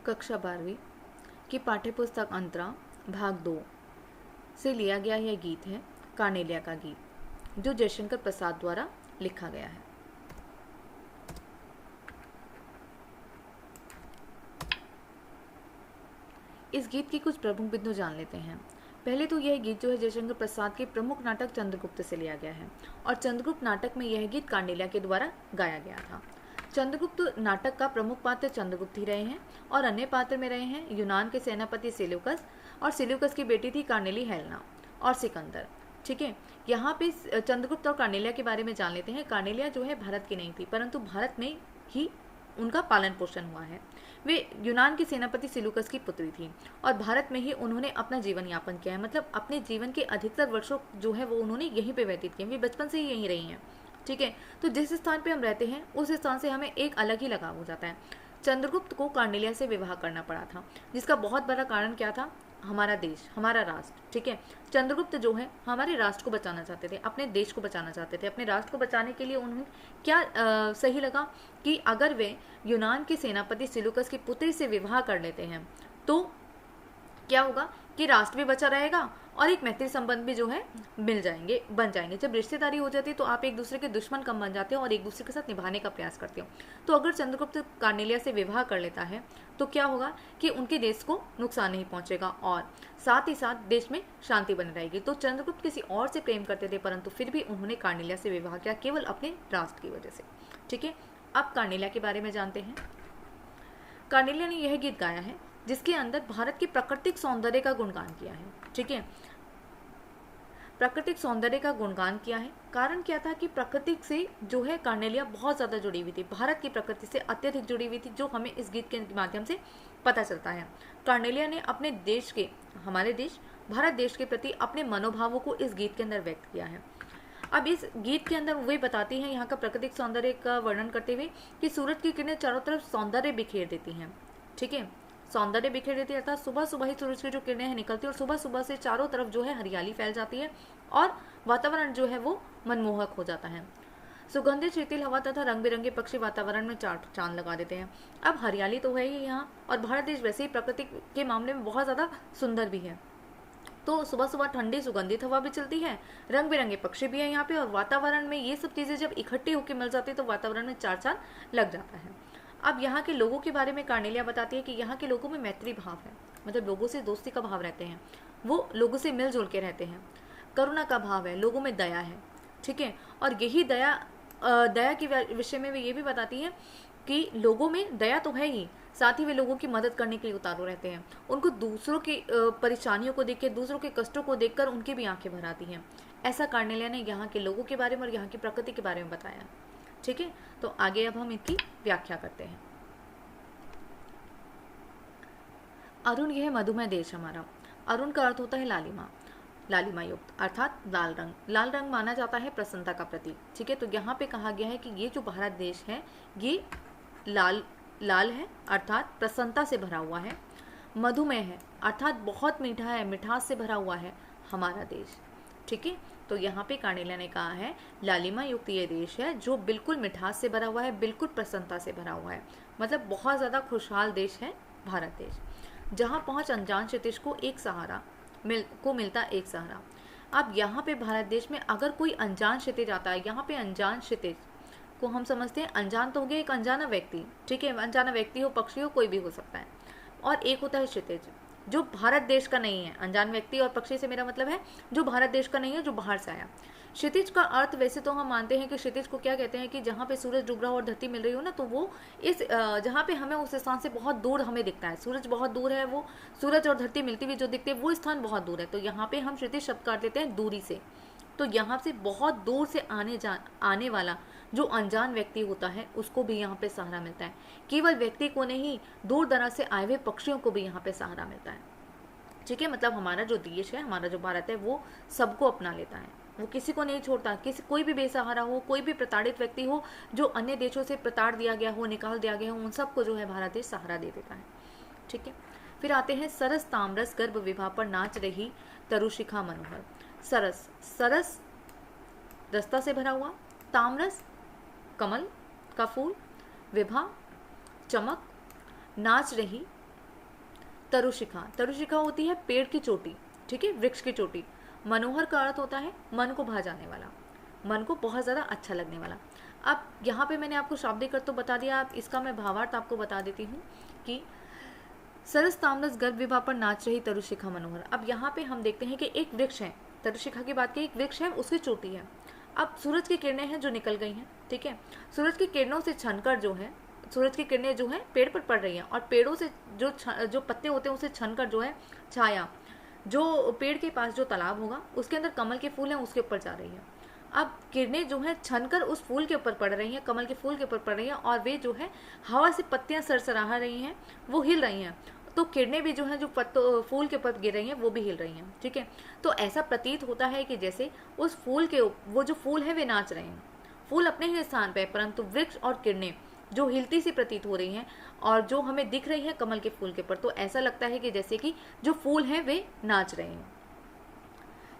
कक्षा 12वीं की पाठ्यपुस्तक अंतरा भाग 2 से लिया गया यह गीत है कार्नेलिया का गीत, जो जयशंकर प्रसाद द्वारा लिखा गया है। इस गीत की कुछ प्रमुख बिंदु जान लेते हैं। पहले तो यह गीत जो है जयशंकर प्रसाद के प्रमुख नाटक चंद्रगुप्त से लिया गया है और चंद्रगुप्त नाटक में यह गीत कार्नेलिया के द्वारा गाया गया था। चंद्रगुप्त नाटक का प्रमुख पात्र चंद्रगुप्त ही रहे हैं और अन्य पात्र में रहे हैं यूनान के सेनापति सेल्यूकस और सेल्यूकस की बेटी थी कार्नेली हेलेना और सिकंदर। ठीक है, यहाँ पे चंद्रगुप्त और कार्नेलिया के बारे में जान लेते हैं। कार्नेलिया जो है भारत की नहीं थी, परंतु भारत में ही उनका पालन पोषण हुआ है। वे यूनान के सेनापति सेल्यूकस की पुत्री थी और भारत में ही उन्होंने अपना जीवन यापन किया है। मतलब अपने जीवन के अधिकतर वर्षों जो है वो उन्होंने यहीं पे व्यतीत किए। वे बचपन से ही यहीं रही हैं। ठीक है, तो जिस स्थान पे हम रहते हैं उस स्थान से हमें एक अलग ही लगाव हो जाता है। चंद्रगुप्त को कार्नेलिया से विवाह करना पड़ा था, जिसका बहुत बड़ा कारण क्या था? हमारा देश, हमारा राष्ट्र। ठीक है, चंद्रगुप्त जो है हमारे राष्ट्र को बचाना चाहते थे, अपने देश को बचाना चाहते थे। अपने राष्ट्र को बचाने के लिए उन्हें क्या सही लगा कि अगर वे यूनान के सेनापति सेल्यूकस की पुत्री से विवाह कर लेते हैं तो क्या होगा कि राष्ट्र भी बचा रहेगा और एक मैत्री संबंध भी जो है बन जाएंगे। जब रिश्तेदारी हो जाती है तो आप एक दूसरे के दुश्मन कम बन जाते हो और एक दूसरे के साथ निभाने का प्रयास करते हो। तो अगर चंद्रगुप्त कार्नेलिया से विवाह कर लेता है तो क्या होगा कि उनके देश को नुकसान नहीं पहुंचेगा और साथ ही साथ देश में शांति बनी रहेगी। तो चंद्रगुप्त किसी और से प्रेम करते थे, परंतु फिर भी उन्होंने कार्नेलिया से विवाह किया केवल अपने राष्ट्र की वजह से। ठीक है, अब कार्नेलिया के बारे में जानते हैं। कार्नेलिया ने यह गीत गाया है जिसके अंदर भारत के प्राकृतिक सौंदर्य का गुणगान किया है। ठीक है, प्राकृतिक सौंदर्य का गुणगान किया है। कारण क्या था कि प्रकृति से जो है कार्नेलिया बहुत ज़्यादा जुड़ी हुई थी, भारत की प्रकृति से अत्यधिक जुड़ी हुई थी, जो हमें इस गीत के माध्यम से पता चलता है। कार्नेलिया ने अपने देश के, हमारे देश भारत देश के प्रति अपने मनोभावों को इस गीत के अंदर व्यक्त किया है। अब इस गीत के अंदर वे बताती हैं यहाँ का प्राकृतिक सौंदर्य का वर्णन करते हुए कि सूरज की किरणें चारों तरफ सौंदर्य बिखेर देती हैं। ठीक है, सौंदर्य बिखेर देती है अर्थात सुबह सुबह ही सूरज की जो किरणें हैं निकलती है और सुबह सुबह से चारों तरफ जो है हरियाली फैल जाती है और वातावरण जो है वो मनमोहक हो जाता है। सुगंधित शीतल हवा तथा रंग बिरंगे पक्षी वातावरण में चांद लगा देते हैं। अब हरियाली तो है ही यहाँ और भारत देश वैसे ही प्रकृति के मामले में बहुत ज़्यादा सुंदर भी है। तो सुबह सुबह ठंडी सुगंधित हवा भी चलती है, रंग बिरंगे पक्षी भी है यहाँ पे और वातावरण में ये सब चीज़ें जब इकट्ठी होकर मिल जाती है तो वातावरण में चार चांद लग जाता है। अब यहाँ के लोगों के बारे में कार्नेलिया बताती है कि यहाँ के लोगों में मैत्री भाव है, मतलब लोगों से दोस्ती का भाव रहते हैं, वो लोगों से मिलजुल के रहते हैं। करुणा का भाव है, लोगों में दया है। ठीक है, और यही दया के विषय में वे ये भी बताती है कि लोगों में दया तो है ही, साथ ही वे लोगों की मदद करने के लिए उतारू रहते हैं। उनको दूसरों की परेशानियों को देख के, दूसरों के कष्टों को देखकर उनकी भी आंखें भर आती हैं। ऐसा कार्नेलिया ने यहाँ के लोगों के बारे में और यहाँ की प्रकृति के बारे में बताया। ठीक है, तो आगे अब हम इनकी व्याख्या करते हैं। अरुण, यह मधुमय देश हमारा। अरुण का अर्थ होता है लालिमा, लालिमा युक्त अर्थात लाल रंग। लाल रंग माना जाता है प्रसन्नता का प्रतीक। ठीक है, तो यहाँ पे कहा गया है कि ये जो भारत देश है ये लाल है अर्थात प्रसन्नता से भरा हुआ है। मधुमय है अर्थात बहुत मीठा है, मिठास से भरा हुआ है हमारा देश। ठीक है, तो यहाँ पे कार्नेलिया ने कहा है लालिमा युक्त ये देश है जो बिल्कुल मिठास से भरा हुआ है, बिल्कुल प्रसन्नता से भरा हुआ है। मतलब बहुत ज़्यादा खुशहाल देश है भारत देश, जहाँ पहुँच अनजान क्षितिज को एक सहारा मिलता एक सहारा। अब यहाँ पे भारत देश में अगर कोई अनजान क्षितिज आता है, यहाँ पे अनजान क्षितिज को हम समझते हैं, अनजान तो हो गया एक अनजाना व्यक्ति। ठीक है, अनजाना व्यक्ति हो, पक्षी हो, कोई भी हो सकता है, और एक होता है क्षितिज जो भारत देश का नहीं है। अनजान व्यक्ति और पक्षी से मेरा मतलब है जो भारत देश का नहीं है, जो बाहर से आया। क्षितिज का अर्थ वैसे तो हम मानते हैं कि क्षितिज को क्या कहते हैं कि जहाँ पे सूरज डूब रहा हो और धरती मिल रही हो ना, तो वो इस जहाँ पे हमें उस स्थान से बहुत दूर हमें दिखता है, सूरज बहुत दूर है, वो सूरज और धरती मिलती हुई जो दिखते हैं वो स्थान बहुत दूर है, तो यहाँ पे हम क्षितिज शब्द कर देते हैं दूरी से। तो यहाँ से बहुत दूर से आने वाला जो अनजान व्यक्ति होता है उसको भी यहाँ पे सहारा मिलता है। केवल व्यक्ति को नहीं, दूर दराज से आए हुए पक्षियों को भी यहाँ पे सहारा मिलता है। ठीक है, मतलब हमारा जो देश है, हमारा जो भारत है, वो सबको अपना लेता है, वो किसी को नहीं छोड़ता। कोई भी बेसहारा हो, कोई भी प्रताड़ित व्यक्ति हो, जो अन्य देशों से प्रताड़ दिया गया हो, निकाल दिया गया हो, उन सबको जो है भारत देश सहारा दे देता है। ठीक है, फिर आते हैं सरस ताम्रस गर्भ विभा पर नाच रही तरुशिखा मनोहर। सरस, सरस रस्ता से भरा हुआ, ताम्रस कमल का फूल, विभा चमक, नाच रही तरुशिखा, तरुशिखा होती है पेड़ की चोटी, ठीक है, वृक्ष की चोटी। मनोहर का अर्थ होता है मन को भा जाने वाला, मन को बहुत ज़्यादा अच्छा लगने वाला। अब यहाँ पे मैंने आपको शाब्दिक अर्थ तो बता दिया, आप इसका मैं भावार्थ आपको बता देती हूँ कि सरस तामरस गर्भ विवाह पर नाच रही तरुशिखा मनोहर। अब यहाँ पे हम देखते हैं कि एक वृक्ष है, तरुशिखा की बात की, एक वृक्ष है, उसकी चोटी है। अब सूरज की किरणें हैं जो निकल गई हैं, ठीक है, सूरज की किरणों से छनकर जो है, सूरज की किरणें जो है पेड़ पर पड़ रही हैं, और पेड़ों से जो पत्ते होते हैं उसे छनकर जो है छाया, जो पेड़ के पास जो तालाब होगा उसके अंदर कमल के फूल हैं उसके ऊपर जा रही है। अब किरणें जो है छनकर उस फूल के ऊपर पड़ रही हैं, कमल के फूल के ऊपर पड़ रही हैं, और वे जो है हवा से पत्तियां सरसरा रही हैं, वो हिल रही हैं, तो किरणें भी जो है जो पत्तों फूल के ऊपर गिर रही हैं वो भी हिल रही हैं, ठीक है। तो ऐसा प्रतीत होता है कि जैसे उस फूल के वो जो फूल है वे नाच रहे हैं, फूल अपने ही स्थान पे, परंतु वृक्ष और किरणें जो हिलती सी प्रतीत हो रही हैं और जो हमें दिख रही है कमल के फूल के ऊपर, तो ऐसा लगता है कि जैसे कि जो फूल हैं वे नाच रहे हैं।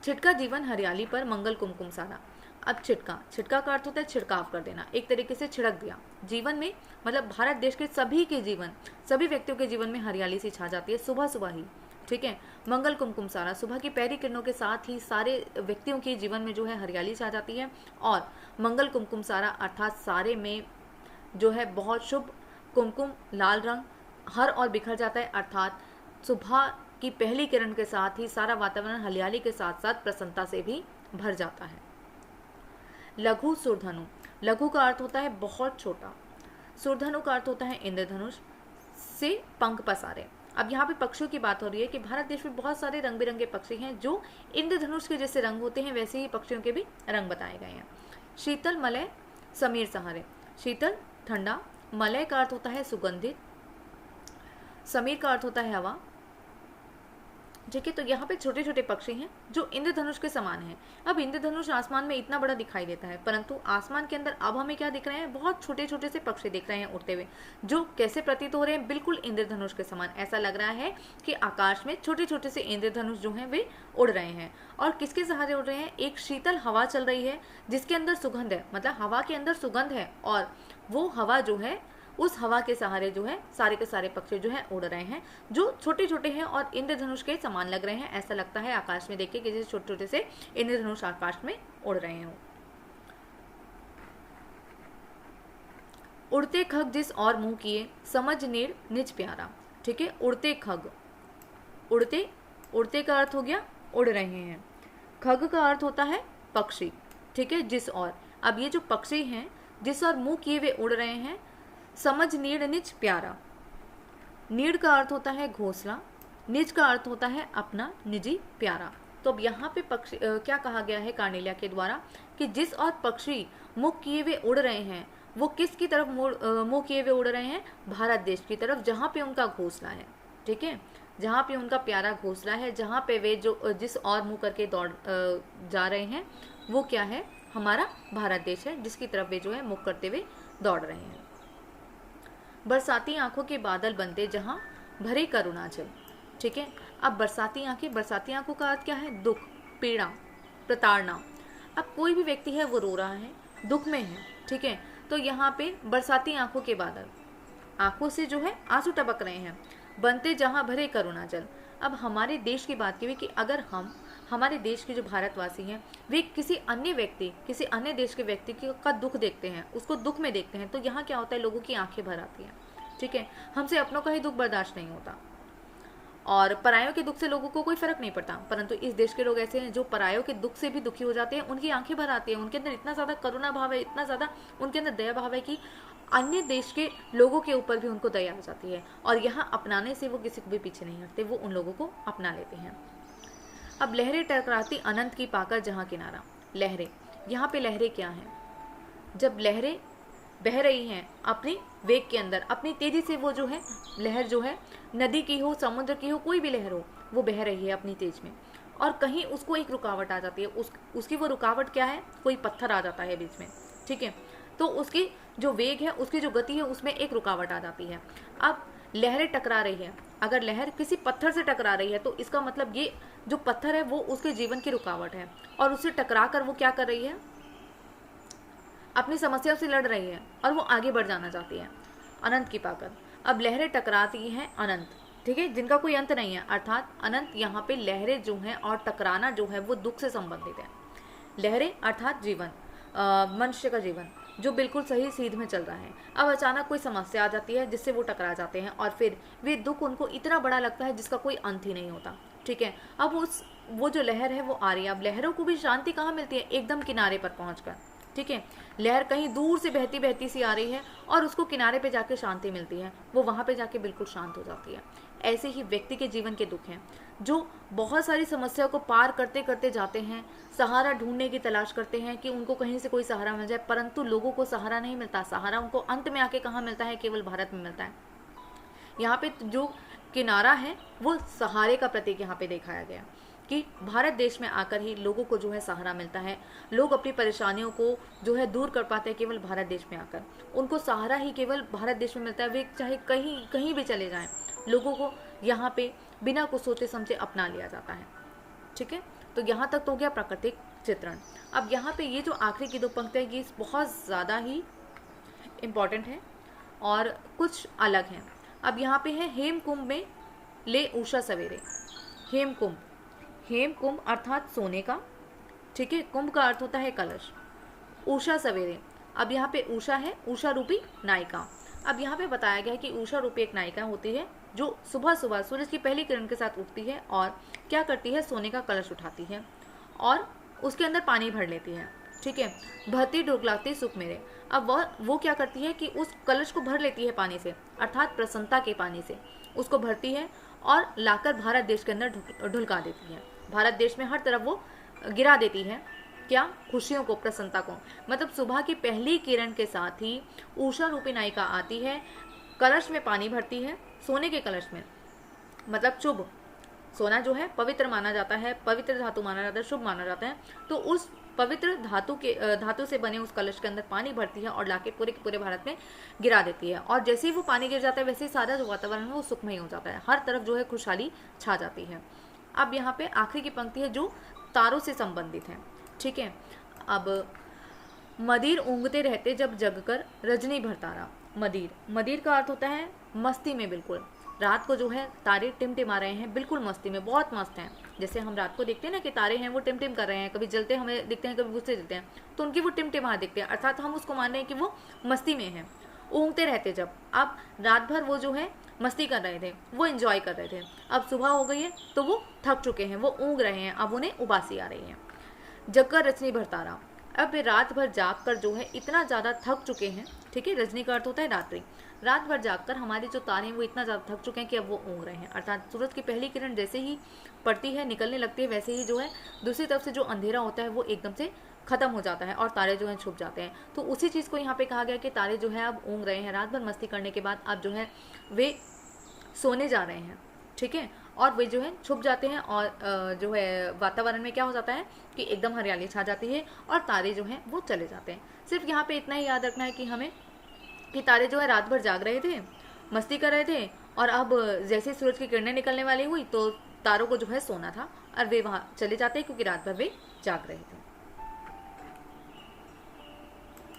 छिटका जीवन हरियाली पर मंगल कुमकुम सारा। अब छिटका, छिटका का अर्थ होता है छिड़काव कर देना, एक तरीके से छिड़क दिया जीवन में, मतलब भारत देश के सभी के जीवन, सभी व्यक्तियों के जीवन में हरियाली सी छा जाती है सुबह सुबह ही, ठीक है। मंगल कुमकुम सारा, सुबह की पहली किरणों के साथ ही सारे व्यक्तियों के जीवन में जो है हरियाली छा जाती है। और मंगल कुमकुम सारा अर्थात सारे में जो है बहुत शुभ कुमकुम लाल रंग हर और बिखर जाता है, अर्थात सुबह की पहली किरण के साथ ही सारा वातावरण हरियाली के साथ साथ प्रसन्नता से भी भर जाता है। लघु सुरधनु, लघु का अर्थ होता है बहुत छोटा, सुरधनु का अर्थ होता है इंद्रधनुष से पंख पसारे। अब यहाँ पे पक्षियों की बात हो रही है कि भारत देश में बहुत सारे रंग बिरंगे पक्षी हैं जो इंद्रधनुष के जैसे रंग होते हैं, वैसे ही पक्षियों के भी रंग बताए गए हैं। शीतल मलय समीर सहारे, शीतल ठंडा, मलय का अर्थ होता है सुगंधित, समीर का अर्थ होता है हवा, ठीक है। तो यहाँ पे छोटे छोटे पक्षी हैं जो इंद्रधनुष के समान हैं। अब इंद्रधनुष आसमान में इतना बड़ा दिखाई देता है, परंतु आसमान के अंदर अब हमें क्या दिख रहे हैं, बहुत छोटे छोटे से पक्षी दिख रहे हैं उड़ते हुए, जो कैसे प्रतीत हो रहे हैं, बिल्कुल इंद्रधनुष के समान। ऐसा लग रहा है कि आकाश में छोटे छोटे से इंद्रधनुष जो हैं वे उड़ रहे हैं। और किसके सहारे उड़ रहे हैं, एक शीतल हवा चल रही है जिसके अंदर सुगंध है, मतलब हवा के अंदर सुगंध है, और वो हवा जो है उस हवा के सहारे जो है सारे के सारे पक्षी जो है उड़ रहे हैं, जो छोटे छोटे हैं और इंद्रधनुष के समान लग रहे हैं। ऐसा लगता है आकाश में देखिए कि जैसे छोटे छोटे से इंद्रधनुष आकाश में उड़ रहे हैं। उड़ते खग जिस और मुंह किए, समझ नीर निज प्यारा, ठीक है। उड़ते खग, उड़ते, उड़ते का अर्थ हो गया उड़ रहे हैं, खग का अर्थ होता है पक्षी, ठीक है, जिस और। अब ये जो पक्षी हैं जिस और मुंह किए वे उड़ रहे हैं, समझ नीड़ निज प्यारा, नीड़ का अर्थ होता है घोंसला, निज का अर्थ होता है अपना, निजी, प्यारा। तो अब यहाँ पे पक्षी क्या कहा गया है कार्नेलिया के द्वारा कि जिस और पक्षी मुख किए हुए उड़ रहे हैं वो किसकी तरफ मुंह किए हुए उड़ रहे हैं, भारत देश की तरफ, जहाँ पे उनका घोंसला है, ठीक है, जहाँ पे उनका प्यारा घोंसला है, जहाँ पे वे जो जिस और मुँह करके दौड़ जा रहे हैं वो क्या है, हमारा भारत देश है, जिसकी तरफ वे जो है मुख करते हुए दौड़ रहे हैं। बरसाती आंखों के बादल बनते जहां भरे करुणाचल, ठीक है। अब बरसाती आंखें, बरसाती आंखों का अर्थ क्या है, दुख, पीड़ा, प्रताड़ना। अब कोई भी व्यक्ति है वो रो रहा है, दुख में है, ठीक है, तो यहाँ पे बरसाती आंखों के बादल, आंखों से जो है आंसू टपक रहे हैं, बनते जहां भरे करुणाचल। अब हमारे देश की बात की हुई कि अगर हम, हमारे देश के जो भारतवासी हैं वे किसी अन्य व्यक्ति, किसी अन्य देश के व्यक्ति का दुख देखते हैं, उसको दुख में देखते हैं, तो यहाँ क्या होता है, लोगों की आंखें भर आती हैं, ठीक है। हमसे अपनों का ही दुख बर्दाश्त नहीं होता और परायों के दुख से लोगों को कोई फर्क नहीं पड़ता, परंतु इस देश के लोग ऐसे हैं जो परायों के दुख से भी दुखी हो जाते हैं, उनकी आंखें भर आती हैं, उनके अंदर इतना ज़्यादा करुणा भाव है, इतना ज़्यादा उनके अंदर दया भाव है कि अन्य देश के लोगों के ऊपर भी उनको दया आ जाती है, और यहाँ अपनाने से वो किसी को भी पीछे नहीं हटते, वो उन लोगों को अपना लेते हैं। अब लहरें टकराती अनंत की पाकर जहाँ किनारा, लहरें, यहाँ पे लहरें क्या हैं, जब लहरें बह रही हैं अपनी वेग के अंदर, अपनी तेजी से, वो जो है लहर जो है नदी की हो, समुद्र की हो, कोई भी लहर हो, वो बह रही है अपनी तेज में, और कहीं उसको एक रुकावट आ जाती है, उसकी वो रुकावट क्या है, कोई पत्थर आ जाता है बीच में, ठीक है, तो उसकी जो वेग है, उसकी जो गति है, उसमें एक रुकावट आ जाती है। अब लहरें टकरा रही है, अगर लहर किसी पत्थर से टकरा रही है तो इसका मतलब ये जो पत्थर है वो उसके जीवन की रुकावट है, और उससे टकरा कर वो क्या कर रही है, अपनी समस्याओं से लड़ रही है और वो आगे बढ़ जाना चाहती है, अनंत की पाकर। अब लहरें टकराती हैं अनंत, ठीक है, जिनका कोई अंत नहीं है, अर्थात अनंत। यहाँ पे लहरें जो हैं और टकराना जो है वो दुख से संबंधित है। लहरें अर्थात जीवन, मनुष्य का जीवन जो बिल्कुल सही सीध में चल रहा है, अब अचानक कोई समस्या आ जाती है जिससे वो टकरा जाते हैं और फिर वे दुख उनको इतना बड़ा लगता है जिसका कोई अंत ही नहीं होता। ठीक है, अब वो जो लहर है वो आ रही है। अब लहरों को भी शांति कहाँ मिलती है? एकदम किनारे पर पहुंचकर। ठीक है, लहर कहीं दूर से बहती बहती सी आ रही है और उसको किनारे पे जाके शांति मिलती है, वो वहाँ पे जाके बिल्कुल शांत हो जाती है। ऐसे ही व्यक्ति के जीवन के दुख हैं जो बहुत सारी समस्या को पार करते करते जाते हैं, सहारा ढूंढने की तलाश करते हैं कि उनको कहीं से कोई सहारा मिल जाए, परंतु लोगों को सहारा नहीं मिलता। सहारा उनको अंत में आके कहाँ मिलता है? केवल भारत में मिलता है। यहाँ पे जो किनारा है वो सहारे का प्रतीक यहाँ पे दिखाया गया कि भारत देश में आकर ही लोगों को जो है सहारा मिलता है। लोग अपनी परेशानियों को जो है दूर कर पाते हैं केवल भारत देश में आकर। उनको सहारा ही केवल भारत देश में मिलता है। वे चाहे कहीं कहीं भी चले जाएं, लोगों को यहाँ पे बिना कुछ सोचे समझे अपना लिया जाता है। ठीक है, तो यहाँ तक तो हो गया प्राकृतिक चित्रण। अब यहाँ पे ये जो आखिरी की दो पंक्तियाँ ये बहुत ज़्यादा ही इम्पॉर्टेंट है और कुछ अलग हैं। अब यहाँ पे है हेमकुंभ में ले उषा सवेरे। हेमकुंभ, हेमकुंभ अर्थात सोने का, ठीक है, कुंभ का अर्थ होता है कलश। उषा सवेरे, अब यहाँ पे उषा है, उषा रूपी नायिका। अब यहाँ पे बताया गया है कि उषा रूपी एक नायिका होती है जो सुबह सुबह सूरज की पहली किरण के साथ उठती है और क्या करती है? सोने का कलश उठाती है और उसके अंदर पानी भर लेती है। ठीक है, भरती ढोकलाती सुख मेरे। अब वो क्या करती है कि उस कलश को भर लेती है पानी से, अर्थात प्रसन्नता के पानी से उसको भरती है और लाकर भारत देश के अंदर ढुलका देती है। भारत देश में हर तरफ वो गिरा देती है। क्या? खुशियों को, प्रसन्नता को। मतलब सुबह की पहली किरण के साथ ही उषा रूपी नायिका आती है, कलश में पानी भरती है, सोने के कलश में। मतलब शुभ, सोना जो है पवित्र माना जाता है, पवित्र धातु माना जाता है, शुभ माना जाता है। तो उस पवित्र धातु से बने उस कलश के अंदर पानी भरती है और लाके पूरे के पूरे भारत में गिरा देती है। और जैसे ही वो पानी गिर जाता है वैसे ही सारा जो वातावरण है वो सुखमय हो जाता है, हर तरफ जो है खुशहाली छा जाती है। अब यहाँ पे आखिरी की पंक्ति है जो तारों से संबंधित है। ठीक है, अब मदिर ऊँघते रहते जब जगकर रजनी भर तारा। मदिर, मदिर का अर्थ होता है मस्ती में, बिल्कुल रात को जो है तारे टिमटिमा रहे हैं, बिल्कुल मस्ती में, बहुत मस्त हैं। जैसे हम रात को देखते हैं ना कि तारे हैं वो टिमटिम कर रहे हैं, कभी जलते हमें दिखते हैं, कभी बुझते दिखते हैं, तो उनकी वो टिमटिमा दिखते हैं, अर्थात हम उसको मान रहे हैं कि वो मस्ती में हैं। ऊँघते रहते जब, अब रात भर वो जो है मस्ती कर रहे थे, वो एंजॉय कर रहे थे। अब सुबह हो गई है तो वो थक चुके हैं, वो ऊँघ रहे हैं, अब उन्हें उबासी आ रही है। जगकर रजनी भर तारा, अब वे रात भर जाग कर जो है इतना ज़्यादा थक चुके हैं। ठीक है, रजनी का अर्थ होता है रात्रि। रात भर जागकर हमारे जो तारे हैं वो इतना ज़्यादा थक चुके हैं कि अब वो ऊँघ रहे हैं, अर्थात सूरज की पहली किरण जैसे ही पड़ती है, निकलने लगती है, वैसे ही जो है दूसरी तरफ से जो अंधेरा होता है वो एकदम से खत्म हो जाता है और तारे जो हैं छुप जाते हैं। तो उसी चीज़ को यहाँ पे कहा गया कि तारे जो है अब ऊँघ रहे हैं, रात भर मस्ती करने के बाद अब जो है वे सोने जा रहे हैं। ठीक है, और वे जो है छुप जाते हैं और जो है वातावरण में क्या हो जाता है कि एकदम हरियाली छा जाती है और तारे जो हैं वो चले जाते हैं। सिर्फ यहाँ पे इतना ही याद रखना है कि हमें कि तारे जो है रात भर जाग रहे थे, मस्ती कर रहे थे, और अब जैसे सूरज की किरणें निकलने वाली हुई तो तारों को जो है सोना था और वे वहाँ चले जाते हैं क्योंकि रात भर वे जाग रहे थे।